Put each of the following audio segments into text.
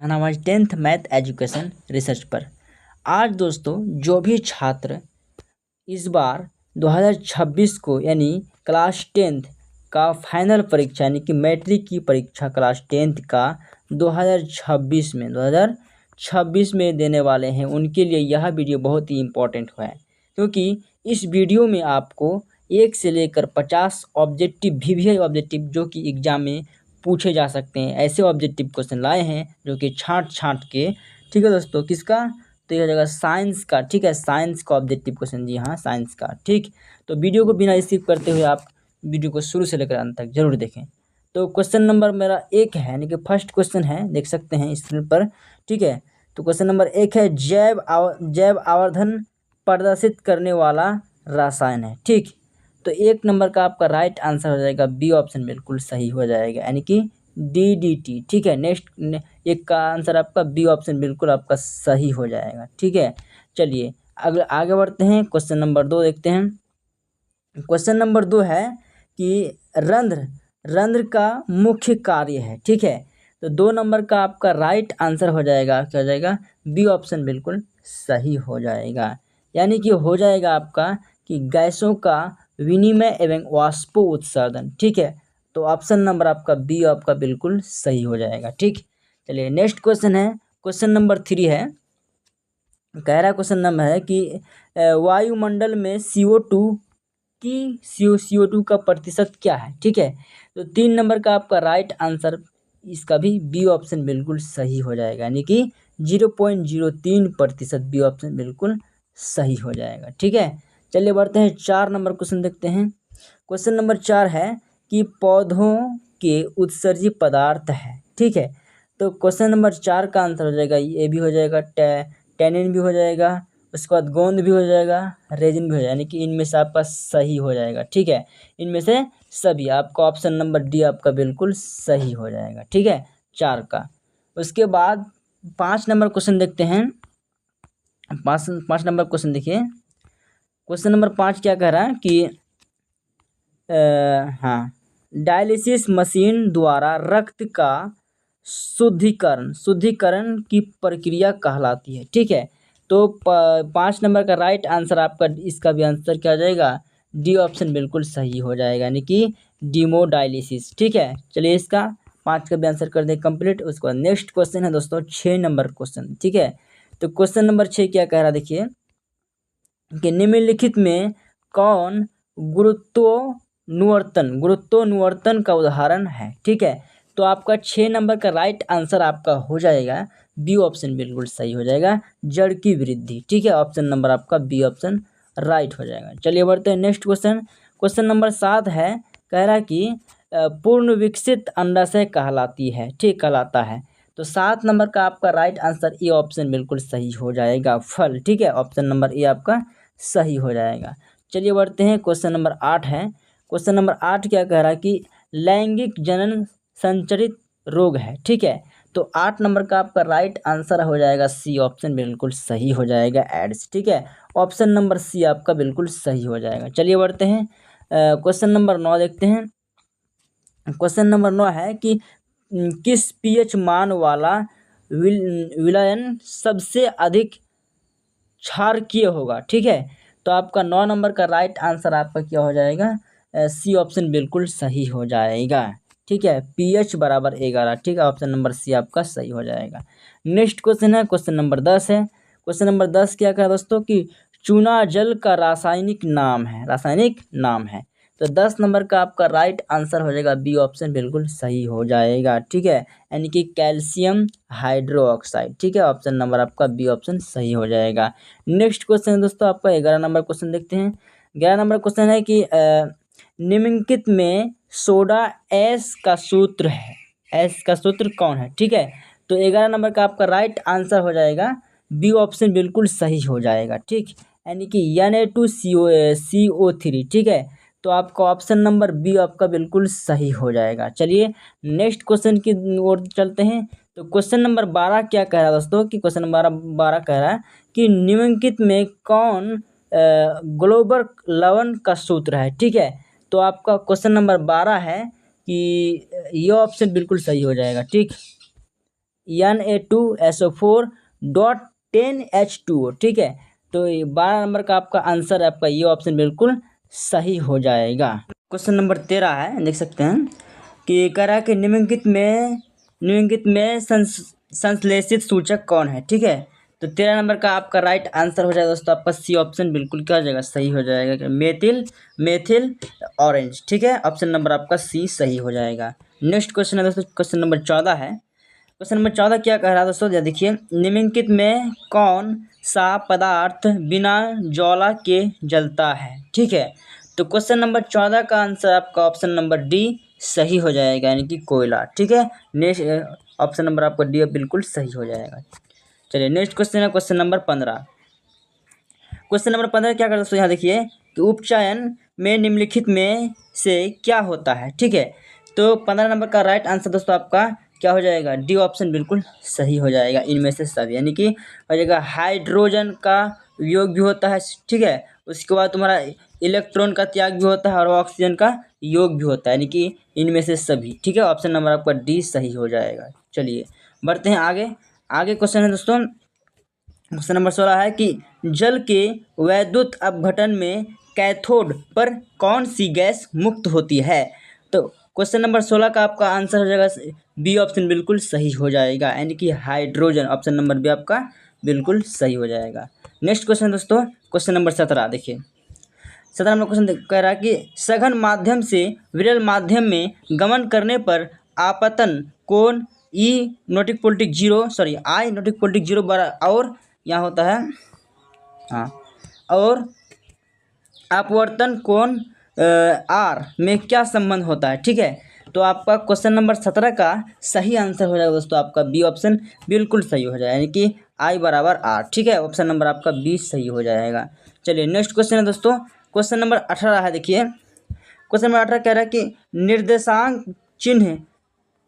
हमारे 10th math education research पर। आज दोस्तों जो भी छात्र इस बार 2026 को यानी क्लास 10th का फाइनल परीक्षा यानी कि मैट्रिक की परीक्षा क्लास 10th का 2026 में देने वाले हैं, उनके लिए यह वीडियो बहुत ही इम्पोर्टेंट है, क्योंकि इस वीडियो में आपको 1 से लेकर 50 ऑब्जेक्टिव VVI ऑब्जेक्टिव जो कि एग्जाम में पूछे जा सकते हैं, ऐसे ऑब्जेक्टिव क्वेश्चन लाए हैं जो कि छांट के, ठीक है दोस्तों, किसका, तो यह हो जाएगा साइंस का, ठीक है, साइंस का ऑब्जेक्टिव क्वेश्चन, जी हाँ साइंस का, ठीक। तो वीडियो को बिना स्किप करते हुए आप वीडियो को शुरू से लेकर अंत तक जरूर देखें। तो क्वेश्चन नंबर मेरा 1 है, यानी कि फर्स्ट क्वेश्चन है, देख सकते हैं स्क्रीन पर, ठीक है। तो क्वेश्चन नंबर 1 है, जैव आवर्धन प्रदर्शित करने वाला रसायन है, ठीक। तो 1 नंबर का आपका राइट आंसर हो जाएगा बी ऑप्शन, बिल्कुल सही हो जाएगा, यानी कि DDT, ठीक है। नेक्स्ट 1 का आंसर आपका बी ऑप्शन बिल्कुल आपका सही हो जाएगा, ठीक है। चलिए अगले आगे बढ़ते हैं, क्वेश्चन नंबर 2 देखते हैं। क्वेश्चन नंबर 2 है कि रंध्र का मुख्य कार्य है, ठीक है। तो 2 नंबर का आपका राइट आंसर हो जाएगा, क्या हो जाएगा, बी ऑप्शन बिल्कुल सही हो जाएगा, यानी कि हो जाएगा आपका कि गैसों का विनिमय एवं वाष्पो उत्सर्जन, ठीक है। तो ऑप्शन नंबर आपका बी आपका बिल्कुल सही हो जाएगा, ठीक। चलिए नेक्स्ट क्वेश्चन है, क्वेश्चन नंबर 3 है, कह रहा क्वेश्चन नंबर है कि वायुमंडल में CO2 का प्रतिशत क्या है, ठीक है। तो 3 नंबर का आपका राइट आंसर इसका भी बी ऑप्शन बिल्कुल सही हो जाएगा, यानी कि 0.03% बी ऑप्शन बिल्कुल सही हो जाएगा, ठीक है। चलिए बढ़ते हैं 4 नंबर क्वेश्चन देखते हैं। क्वेश्चन नंबर 4 है कि पौधों के उत्सर्जी पदार्थ है, ठीक है। तो क्वेश्चन नंबर 4 का आंसर हो जाएगा, ये भी हो जाएगा, टैनिन भी हो जाएगा, उसके बाद गोंद भी हो जाएगा, रेजिन भी हो जाएगा, यानी कि इनमें से आपका सही हो जाएगा, ठीक है। इनमें से सभी आपका ऑप्शन नंबर डी आपका बिल्कुल सही हो जाएगा, ठीक है, 4 का। उसके बाद 5 नंबर क्वेश्चन देखते हैं। 5 नंबर क्वेश्चन देखिए, क्वेश्चन नंबर 5 क्या कह रहा है कि हाँ, डायलिसिस मशीन द्वारा रक्त का शुद्धिकरण की प्रक्रिया कहलाती है, ठीक है। तो 5 नंबर का राइट आंसर आपका, इसका भी आंसर क्या हो जाएगा, डी ऑप्शन बिल्कुल सही हो जाएगा, यानी कि डीमोडायलिसिस, ठीक है। चलिए इसका 5 का भी आंसर कर दें कंप्लीट। उसके बाद नेक्स्ट क्वेश्चन है दोस्तों 6 नंबर क्वेश्चन, ठीक है। तो क्वेश्चन नंबर 6 क्या कह रहा है, देखिए कि निम्नलिखित में कौन गुरुत्वानुवर्तन का उदाहरण है, ठीक है। तो आपका 6 नंबर का राइट आंसर आपका हो जाएगा बी ऑप्शन बिल्कुल सही हो जाएगा, जड़ की वृद्धि, ठीक है। ऑप्शन नंबर आपका बी ऑप्शन राइट हो जाएगा। चलिए बढ़ते हैं नेक्स्ट क्वेश्चन। क्वेश्चन नंबर 7 है, कह रहा कि पूर्ण विकसित अंडाशय कहलाती है, ठीक, कहलाता है। तो 7 नंबर का आपका राइट आंसर ए ऑप्शन बिल्कुल सही हो जाएगा, फल, ठीक है। ऑप्शन नंबर ए आपका सही हो जाएगा। चलिए बढ़ते हैं, क्वेश्चन नंबर 8 है। क्वेश्चन नंबर 8 क्या कह रहा है कि लैंगिक जनन संचरित रोग है, ठीक है। तो 8 नंबर का आपका राइट आंसर हो जाएगा सी ऑप्शन बिल्कुल सही हो जाएगा, एड्स, ठीक है। ऑप्शन नंबर सी आपका बिल्कुल सही हो जाएगा। चलिए बढ़ते हैं, क्वेश्चन नंबर 9 देखते हैं। क्वेश्चन नंबर 9 है कि किस पीएच मान वाला विलयन सबसे अधिक क्षारकीय होगा, ठीक है। तो आपका 9 नंबर का राइट आंसर आपका क्या हो जाएगा, सी ऑप्शन बिल्कुल सही हो जाएगा, ठीक है, pH बराबर 11, ठीक है। ऑप्शन नंबर सी आपका सही हो जाएगा। नेक्स्ट क्वेश्चन है, क्वेश्चन नंबर 10 है। क्वेश्चन नंबर 10 क्या कहा दोस्तों कि चूना जल का रासायनिक नाम है। तो 10 नंबर का आपका राइट आंसर हो जाएगा बी ऑप्शन बिल्कुल सही हो जाएगा, ठीक है, यानी कि कैल्शियम हाइड्रोक्साइड, ठीक है। ऑप्शन नंबर आपका बी ऑप्शन सही हो जाएगा। नेक्स्ट क्वेश्चन है दोस्तों आपका 11 नंबर क्वेश्चन देखते हैं। 11 नंबर क्वेश्चन है कि निम्नलिखित में सोडा एस का सूत्र है, एस का सूत्र कौन है, ठीक है। तो 11 नंबर का आपका राइट आंसर हो जाएगा बी ऑप्शन बिल्कुल सही हो जाएगा, ठीक, यानी कि Na2CO3, ठीक है। तो आपका ऑप्शन नंबर बी आपका बिल्कुल सही हो जाएगा। चलिए नेक्स्ट क्वेश्चन की ओर चलते हैं। तो क्वेश्चन नंबर 12 क्या कह रहा है दोस्तों कि क्वेश्चन नंबर 12 कह रहा है कि निम्नलिखित में कौन ग्लोबल लवण का सूत्र है, ठीक है। तो आपका क्वेश्चन नंबर 12 है कि ये ऑप्शन बिल्कुल सही हो जाएगा, ठीक। Na2SO4 डॉट 10H2O, ठीक है। तो 12 नंबर का आपका आंसर, आपका ये ऑप्शन बिल्कुल सही हो जाएगा। क्वेश्चन नंबर 13 है, देख सकते हैं कि कह रहा है कि निम्नलिखित में संश्लेषित सूचक कौन है, ठीक है। तो 13 नंबर का आपका राइट आंसर हो जाएगा दोस्तों आपका सी ऑप्शन बिल्कुल क्या हो जाएगा, सही हो जाएगा। मेथिल ऑरेंज, ठीक है। ऑप्शन नंबर आपका सी सही हो जाएगा। नेक्स्ट क्वेश्चन है दोस्तों, क्वेश्चन नंबर 14 है। क्वेश्चन नंबर 14 क्या कह रहा है दोस्तों, देखिए, निम्नलिखित में कौन सा पदार्थ बिना ज्वाला के जलता है, ठीक है। तो क्वेश्चन नंबर 14 का आंसर आपका ऑप्शन नंबर डी सही हो जाएगा, यानी कि कोयला, ठीक है। नेक्स्ट ऑप्शन नंबर आपका डी बिल्कुल सही हो जाएगा। चलिए नेक्स्ट क्वेश्चन है क्वेश्चन नंबर 15। क्वेश्चन नंबर 15 क्या कर दोस्तों, यहाँ देखिए कि उपचयन में निम्नलिखित में से क्या होता है, ठीक है। तो 15 नंबर का राइट आंसर दोस्तों आपका क्या हो जाएगा, डी ऑप्शन बिल्कुल सही हो जाएगा, इनमें से सब, यानी कि हो जाएगा हाइड्रोजन का योग भी होता है, ठीक है। उसके बाद तुम्हारा इलेक्ट्रॉन का त्याग भी होता है और ऑक्सीजन का योग भी होता है, यानी कि इनमें से सभी, ठीक है। ऑप्शन नंबर आपका डी सही हो जाएगा। चलिए बढ़ते हैं आगे। आगे क्वेश्चन है दोस्तों, क्वेश्चन नंबर 16 है कि जल के वैद्युत अपघटन में कैथोड पर कौन सी गैस मुक्त होती है। तो क्वेश्चन नंबर 16 का आपका आंसर हो जाएगा बी ऑप्शन बिल्कुल सही हो जाएगा, यानी कि हाइड्रोजन। ऑप्शन नंबर बी आपका बिल्कुल सही हो जाएगा। नेक्स्ट क्वेश्चन दोस्तों, क्वेश्चन नंबर 17 देखिए। 17 नंबर क्वेश्चन कह रहा है कि सघन माध्यम से विरल माध्यम में गमन करने पर आपतन कोण आई नॉट इक्वल टू जीरो बड़ा और यहाँ होता है, हाँ, और अपवर्तन कोण आर में क्या संबंध होता है, ठीक है। तो आपका क्वेश्चन नंबर 17 का सही आंसर हो जाएगा दोस्तों आपका बी ऑप्शन बिल्कुल सही हो जाएगा, यानी कि आई बराबर आर, ठीक है। ऑप्शन नंबर आपका बी सही हो जाएगा। चलिए नेक्स्ट क्वेश्चन है दोस्तों, क्वेश्चन नंबर 18 है, देखिए क्वेश्चन नंबर 18 कह रहा है कि निर्देशांक चिन्ह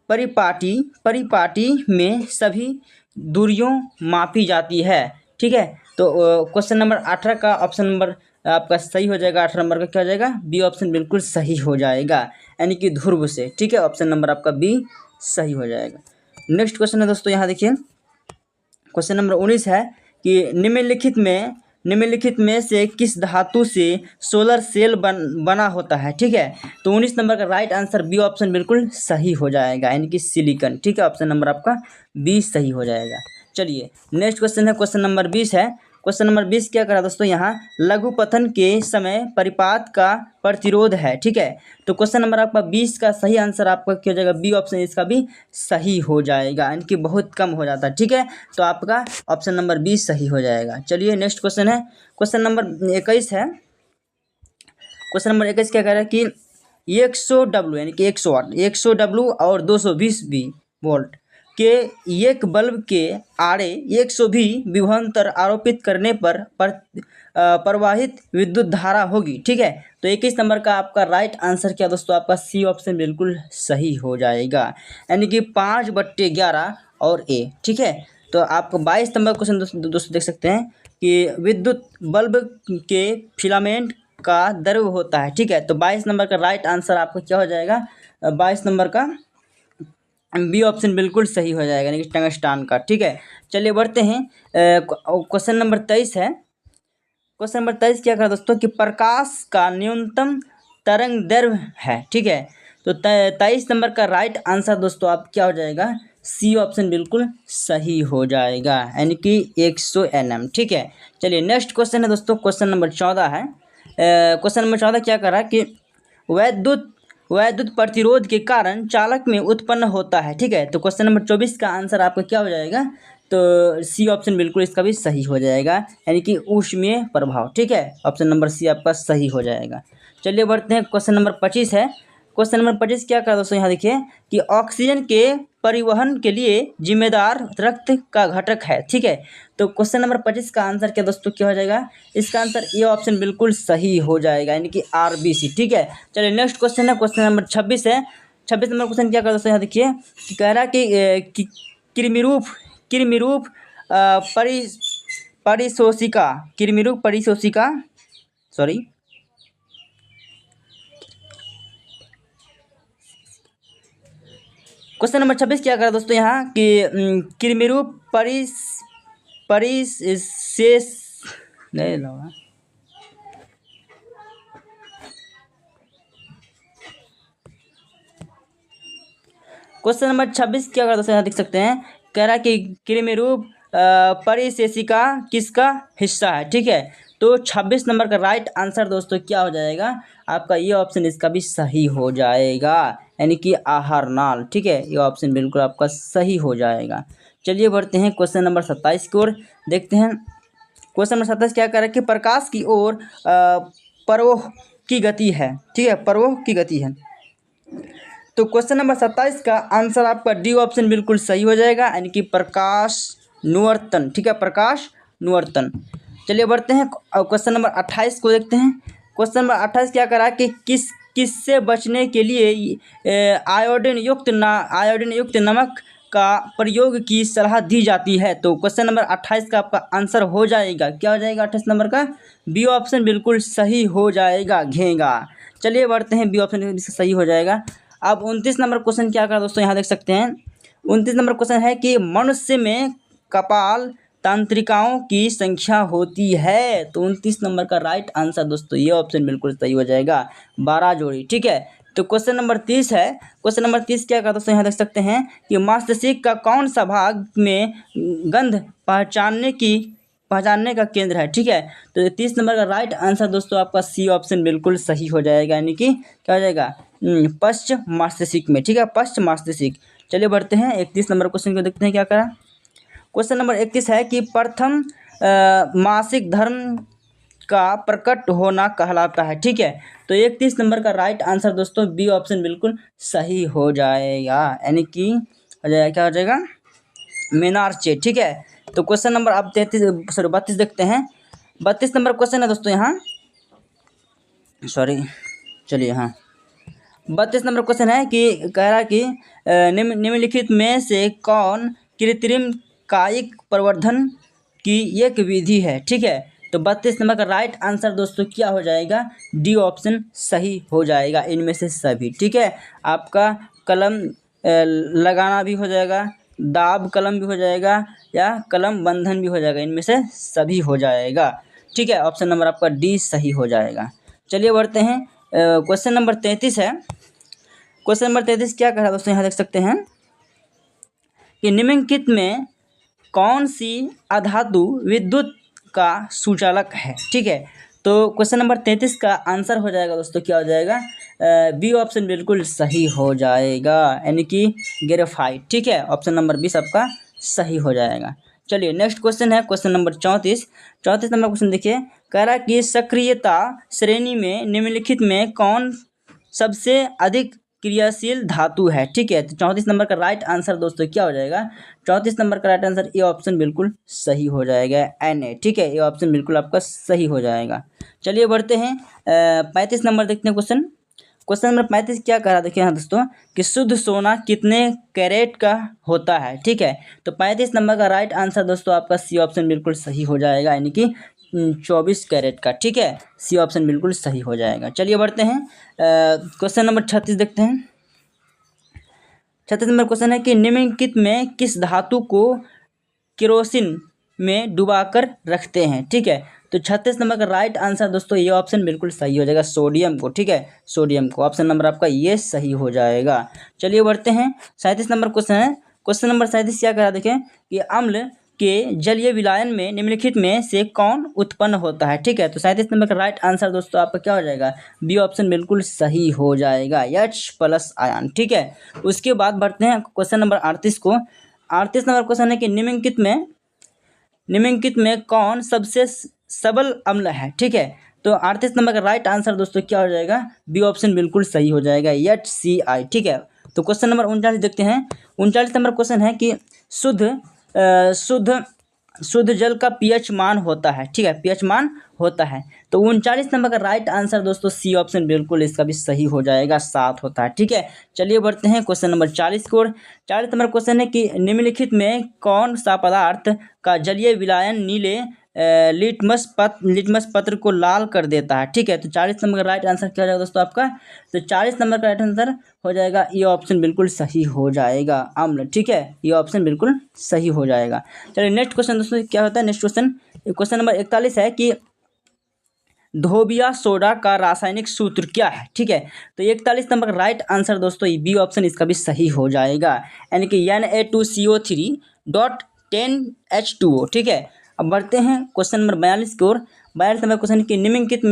परिपाटी में सभी दूरियों मापी जाती है, ठीक है। तो क्वेश्चन नंबर 18 का ऑप्शन नंबर आपका सही हो जाएगा। 18 नंबर का क्या हो जाएगा, बी ऑप्शन बिल्कुल सही हो जाएगा, यानी कि ध्रुव से, ठीक है। ऑप्शन नंबर आपका बी सही हो जाएगा। नेक्स्ट क्वेश्चन है दोस्तों, यहाँ देखिए क्वेश्चन नंबर 19 है कि निम्नलिखित में से किस धातु से सोलर सेल बना होता है, ठीक है। तो 19 नंबर का राइट आंसर बी ऑप्शन बिल्कुल सही हो जाएगा, यानी कि सिलिकॉन, ठीक है। ऑप्शन नंबर आपका बी सही हो जाएगा। चलिए नेक्स्ट क्वेश्चन है क्वेश्चन नंबर 20 है। क्वेश्चन नंबर 20 क्या करा दोस्तों, यहाँ लघु पतन के समय परिपात का प्रतिरोध है, ठीक है। तो क्वेश्चन नंबर आपका 20 का सही आंसर आपका क्या हो जाएगा, बी ऑप्शन इसका भी सही हो जाएगा, यानी कि बहुत कम हो जाता है, ठीक है। तो आपका ऑप्शन नंबर 20 सही हो जाएगा। चलिए नेक्स्ट क्वेश्चन है क्वेश्चन नंबर 21 है। क्वेश्चन नंबर 21 क्या कह रहा है कि 100 डब्ल्यू यानी कि 100 वाट, 100 डब्ल्यू और 220 वोल्ट के एक बल्ब के आड़े 120 विभवांतर आरोपित करने पर प्रवाहित विद्युत धारा होगी, ठीक है। तो 21 नंबर का आपका राइट आंसर क्या दोस्तों, आपका सी ऑप्शन बिल्कुल सही हो जाएगा, यानी कि 5/11 और ए, ठीक है। तो आपको 22 नंबर क्वेश्चन दोस्तों देख सकते हैं कि विद्युत बल्ब के फिलामेंट का द्रव्य होता है, ठीक है। तो 22 नंबर का राइट आंसर आपका क्या हो जाएगा, 22 नंबर का बी ऑप्शन बिल्कुल सही हो जाएगा, यानी कि टंगस्टान का, ठीक है। चलिए बढ़ते हैं, क्वेश्चन नंबर 23 है। क्वेश्चन नंबर 23 क्या करा दोस्तों कि प्रकाश का न्यूनतम तरंग दैर्घ्य है, ठीक है। तो 23 नंबर का राइट आंसर दोस्तों आप क्या हो जाएगा, सी ऑप्शन बिल्कुल सही हो जाएगा, यानी कि 100 nm, ठीक है। चलिए नेक्स्ट क्वेश्चन है दोस्तों, क्वेश्चन नंबर 14 है। क्वेश्चन नंबर 14 क्या कर रहा है कि वैद्युत प्रतिरोध के कारण चालक में उत्पन्न होता है, ठीक है। तो क्वेश्चन नंबर 24 का आंसर आपका क्या हो जाएगा, तो सी ऑप्शन बिल्कुल इसका भी सही हो जाएगा, यानी कि ऊष्मीय प्रभाव, ठीक है। ऑप्शन नंबर सी आपका सही हो जाएगा। चलिए बढ़ते हैं, क्वेश्चन नंबर 25 है। क्वेश्चन नंबर 25 क्या कर दोस्तों, यहाँ देखिए कि ऑक्सीजन के परिवहन के लिए जिम्मेदार रक्त का घटक है, ठीक है। तो क्वेश्चन नंबर 25 का आंसर क्या दोस्तों क्या हो जाएगा, इसका आंसर ए ऑप्शन बिल्कुल सही हो जाएगा, यानी कि RBC, ठीक है। चलिए नेक्स्ट क्वेश्चन है क्वेश्चन नंबर 26 है। 26 नंबर क्वेश्चन क्या कर दोस्तों, यहाँ देखिए कि कह रहा है कि कृमिरूप परिशोषिका सॉरी क्वेश्चन नंबर 26 क्या करा दोस्तों यहाँ कि कृमिरूप परिशेष नहीं लगा। क्वेश्चन नंबर 26 क्या करा दोस्तों यहाँ देख सकते हैं, कह रहा है कि कृमिरूप परिशेषिका किसका हिस्सा है। ठीक है, तो 26 नंबर का राइट आंसर दोस्तों क्या हो जाएगा आपका, ये ऑप्शन इसका भी सही हो जाएगा, यानी कि आहार नाल। ठीक है, ये ऑप्शन बिल्कुल आपका सही हो जाएगा। चलिए बढ़ते हैं क्वेश्चन नंबर 27 की ओर, देखते हैं क्वेश्चन नंबर 27 क्या कह रहा है कि प्रकाश की ओर प्रवाह की गति है। ठीक है, प्रवाह की गति है। तो क्वेश्चन नंबर 27 का आंसर आपका डी ऑप्शन बिल्कुल सही हो जाएगा, यानी कि प्रकाश अनुवर्तन। ठीक है, प्रकाश अनुवर्तन। चलिए बढ़ते हैं क्वेश्चन नंबर 28 को देखते हैं। क्वेश्चन नंबर 28 क्या करा कि किससे बचने के लिए आयोडीन युक्त नमक का प्रयोग की सलाह दी जाती है। तो क्वेश्चन नंबर 28 का आपका आंसर हो जाएगा, क्या हो जाएगा 28 नंबर का, बी ऑप्शन बिल्कुल सही हो जाएगा, घेंगा। चलिए बढ़ते हैं, बी ऑप्शन सही हो जाएगा। अब 29 नंबर क्वेश्चन क्या करा दोस्तों, यहाँ देख सकते हैं 29 नंबर क्वेश्चन है कि मनुष्य में कपाल तंत्रिकाओं की संख्या होती है। तो 29 नंबर का राइट आंसर दोस्तों ये ऑप्शन बिल्कुल सही हो जाएगा, 12 जोड़ी। ठीक है, तो क्वेश्चन नंबर 30 है। क्वेश्चन नंबर 30 क्या कहा दोस्तों, यहाँ देख सकते हैं कि मस्तिष्क का कौन सा भाग में गंध पहचानने का केंद्र है। ठीक है, तो 30 नंबर का राइट आंसर दोस्तों आपका सी ऑप्शन बिल्कुल सही हो जाएगा, यानी कि क्या हो जाएगा, पश्च मस्तिष्क में। ठीक है, पश्च मस्तिष्क। चलिए बढ़ते हैं 31 नंबर क्वेश्चन को देखते हैं क्या करा। क्वेश्चन नंबर 31 है कि प्रथम मासिक धर्म का प्रकट होना कहलाता है। ठीक है, तो 31 नंबर का राइट आंसर दोस्तों बी ऑप्शन बिल्कुल सही हो जाएगा, यानी कि हो जाएगा, क्या हो जाएगा, मेनार्चे। ठीक है, तो क्वेश्चन नंबर आप 32 देखते हैं। 32 नंबर क्वेश्चन है दोस्तों यहाँ, सॉरी, चलिए हाँ 32 नंबर क्वेश्चन है कि कह रहा कि निम्नलिखित में से कौन कृत्रिम कायिक प्रवर्धन की एक विधि है। ठीक है, तो 32 नंबर का राइट आंसर दोस्तों क्या हो जाएगा, डी ऑप्शन सही हो जाएगा, इनमें से सभी। ठीक है, आपका कलम लगाना भी हो जाएगा, दाब कलम भी हो जाएगा, या कलम बंधन भी हो जाएगा, इनमें से सभी हो जाएगा। ठीक है, ऑप्शन नंबर आपका डी सही हो जाएगा। चलिए बढ़ते हैं क्वेश्चन नंबर 33 है। क्वेश्चन नंबर 33 क्या कह रहा है दोस्तों, यहाँ देख सकते हैं कि निम्नलिखित में कौन सी अधातु विद्युत का सुचालक है। ठीक है, तो क्वेश्चन नंबर 33 का आंसर हो जाएगा दोस्तों, क्या हो जाएगा, बी ऑप्शन बिल्कुल सही हो जाएगा, यानी कि ग्रेफाइट। ठीक है, ऑप्शन नंबर 20 आपका सही हो जाएगा। चलिए नेक्स्ट क्वेश्चन है क्वेश्चन नंबर 34 नंबर क्वेश्चन देखिए, कह रहा है कि सक्रियता श्रेणी में निम्नलिखित में कौन सबसे अधिक क्रियाशील धातु है। ठीक है, तो 34 नंबर का राइट आंसर दोस्तों क्या हो जाएगा, 34 नंबर का राइट आंसर ये ऑप्शन बिल्कुल सही हो जाएगा, Na। ठीक है, ये ऑप्शन बिल्कुल आपका सही हो जाएगा। चलिए बढ़ते हैं 35 नंबर देखते हैं क्वेश्चन नंबर 35 क्या कह रहा देखिए यहाँ दोस्तों कि शुद्ध सोना कितने कैरेट का होता है। ठीक है, तो 35 नंबर का राइट आंसर दोस्तों आपका सी ऑप्शन बिल्कुल सही हो जाएगा, यानी कि 24 कैरेट का। ठीक है, सी ऑप्शन बिल्कुल सही हो जाएगा। चलिए बढ़ते हैं क्वेश्चन नंबर 36 देखते हैं। 36 नंबर क्वेश्चन है कि निम्नलिखित में किस धातु को केरोसिन में डुबाकर रखते हैं। ठीक है, तो 36 नंबर का राइट आंसर दोस्तों ये ऑप्शन बिल्कुल सही हो जाएगा, सोडियम को। ठीक है, सोडियम को, ऑप्शन नंबर आपका ये सही हो जाएगा। चलिए बढ़ते हैं 37 नंबर क्वेश्चन है। क्वेश्चन नंबर 37 क्या करा देखें कि अम्ल के जलीय विलायन में निम्नलिखित में से कौन उत्पन्न होता है। ठीक है, तो 37 नंबर का राइट आंसर दोस्तों आपका क्या हो जाएगा, बी ऑप्शन बिल्कुल सही हो जाएगा, H+ आयन। ठीक है, उसके बाद बढ़ते हैं क्वेश्चन नंबर 38 को। 38 नंबर क्वेश्चन है कि निम्नलिखित में कौन सबसे सबल अम्ल है। ठीक है, तो 38 नंबर का राइट आंसर दोस्तों क्या हो जाएगा, बी ऑप्शन बिल्कुल सही हो जाएगा, HCl। ठीक है, तो क्वेश्चन नंबर 39 देखते हैं। 39 नंबर क्वेश्चन है कि शुद्ध जल का pH मान होता है। ठीक है, pH मान होता है, तो 39 नंबर का राइट आंसर दोस्तों सी ऑप्शन बिल्कुल इसका भी सही हो जाएगा, 7 होता है। ठीक है, चलिए बढ़ते हैं क्वेश्चन नंबर 40 को। 40 नंबर क्वेश्चन है कि निम्नलिखित में कौन सा पदार्थ का जलीय विलायन नीले लिटमस पत्र को लाल कर देता है, ठीक है। तो 40 नंबर का राइट आंसर क्या हो जाएगा दोस्तों आपका? तो 40 नंबर का राइट आंसर हो जाएगा, ये ऑप्शन बिल्कुल सही हो जाएगा, अम्ल, ठीक है। ये ऑप्शन बिल्कुल सही हो जाएगा। चलिए नेक्स्ट क्वेश्चन दोस्तों क्या होता है, नेक्स्ट क्वेश्चन नंबर 41 है कि धोबिया सोडा का रासायनिक सूत्र क्या है, ठीक है। तो 41 नंबर का राइट आंसर दोस्तों बी ऑप्शन इसका भी सही हो जाएगा, यानी कि Na2CO3.10H2O, ठीक है। अब बढ़ते हैं क्वेश्चन नंबर 42 की ओर। 42 नंबर क्वेश्चन की निम्नलिखित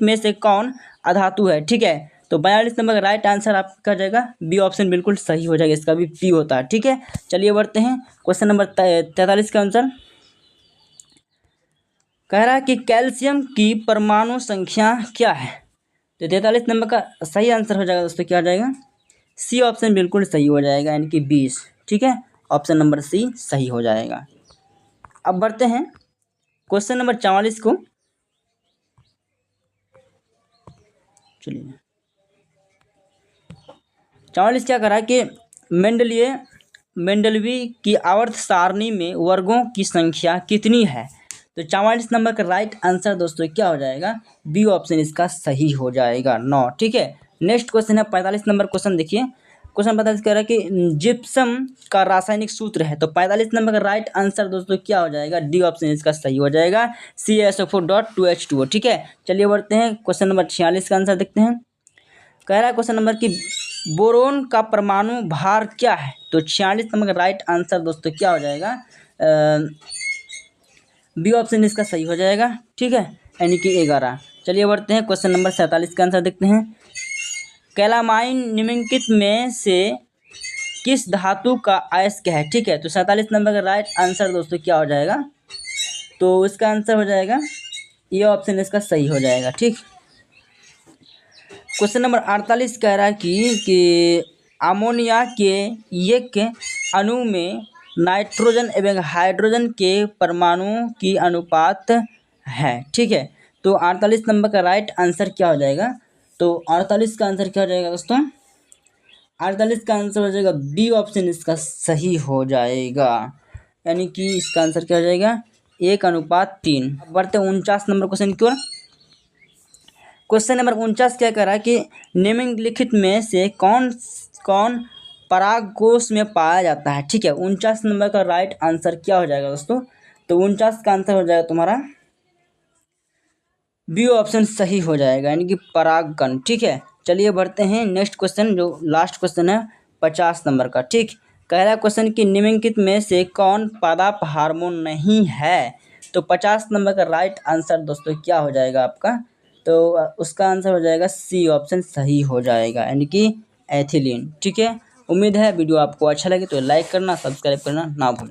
में से कौन अधातु है, ठीक है। तो 42 नंबर का राइट आंसर आपका जाएगा बी ऑप्शन बिल्कुल सही हो जाएगा, इसका भी पी होता है, ठीक है। चलिए बढ़ते हैं क्वेश्चन नंबर 43 का आंसर कह रहा है कि कैल्शियम की परमाणु संख्या क्या है। तो 43 नंबर का सही आंसर हो जाएगा दोस्तों, क्या हो जाएगा? सी ऑप्शन बिल्कुल सही हो जाएगा, यानी कि 20, ठीक है। ऑप्शन नंबर सी सही हो जाएगा। अब बढ़ते हैं क्वेश्चन नंबर 44 को। चलिए 44 क्या करा कि मेंडलवी की आवर्त सारणी में वर्गों की संख्या कितनी है। तो 44 नंबर का राइट आंसर दोस्तों क्या हो जाएगा? बी ऑप्शन इसका सही हो जाएगा, 9, ठीक है। नेक्स्ट क्वेश्चन है 45 नंबर क्वेश्चन, देखिए क्वेश्चन 45 कह रहा है कि जिप्सम का रासायनिक सूत्र है। तो 45 नंबर का राइट आंसर दोस्तों क्या हो जाएगा? डी ऑप्शन इसका सही हो जाएगा, CaSO4.2H2O, ठीक है। चलिए बढ़ते हैं क्वेश्चन नंबर 46 का आंसर देखते हैं। कह रहा है क्वेश्चन नंबर की बोरोन का परमाणु भार क्या है। तो 46 नंबर का राइट आंसर दोस्तों क्या हो जाएगा? बी ऑप्शन इसका सही हो जाएगा, ठीक है, यानी कि 11। चलिए बढ़ते हैं क्वेश्चन नंबर 47 का आंसर देखते हैं। कैलामाइन निम्नलिखित में से किस धातु का अयस्क है, ठीक है। तो 47 नंबर का राइट आंसर दोस्तों क्या हो जाएगा? तो इसका आंसर हो जाएगा, ये ऑप्शन इसका सही हो जाएगा, ठीक। क्वेश्चन नंबर 48 कह रहा है कि अमोनिया के एक अणु में नाइट्रोजन एवं हाइड्रोजन के परमाणुओं की अनुपात है, ठीक है। तो 48 नंबर का राइट आंसर क्या हो जाएगा? तो 48 का आंसर क्या हो जाएगा दोस्तों? 48 का आंसर हो जाएगा बी ऑप्शन इसका सही हो जाएगा, यानी कि इसका आंसर क्या हो जाएगा? 1:3। बढ़ते 49 नंबर क्वेश्चन की ओर। क्वेश्चन नंबर 49 क्या कह रहा है कि निम्नलिखित में से कौन परागकोश में पाया जाता है, ठीक है। 49 नंबर का राइट आंसर क्या हो जाएगा दोस्तों? तो 49 का आंसर हो जाएगा तुम्हारा बी ऑप्शन सही हो जाएगा, यानी कि परागकण, ठीक है। चलिए बढ़ते हैं नेक्स्ट क्वेश्चन, जो लास्ट क्वेश्चन है 50 नंबर का, ठीक। कह रहा है क्वेश्चन कि निम्नलिखित में से कौन पादप हार्मोन नहीं है। तो 50 नंबर का राइट आंसर दोस्तों क्या हो जाएगा आपका? तो उसका आंसर हो जाएगा सी ऑप्शन सही हो जाएगा, यानी कि एथिलीन, ठीक है। उम्मीद है वीडियो आपको अच्छा लगे तो लाइक करना, सब्सक्राइब करना ना भूलें।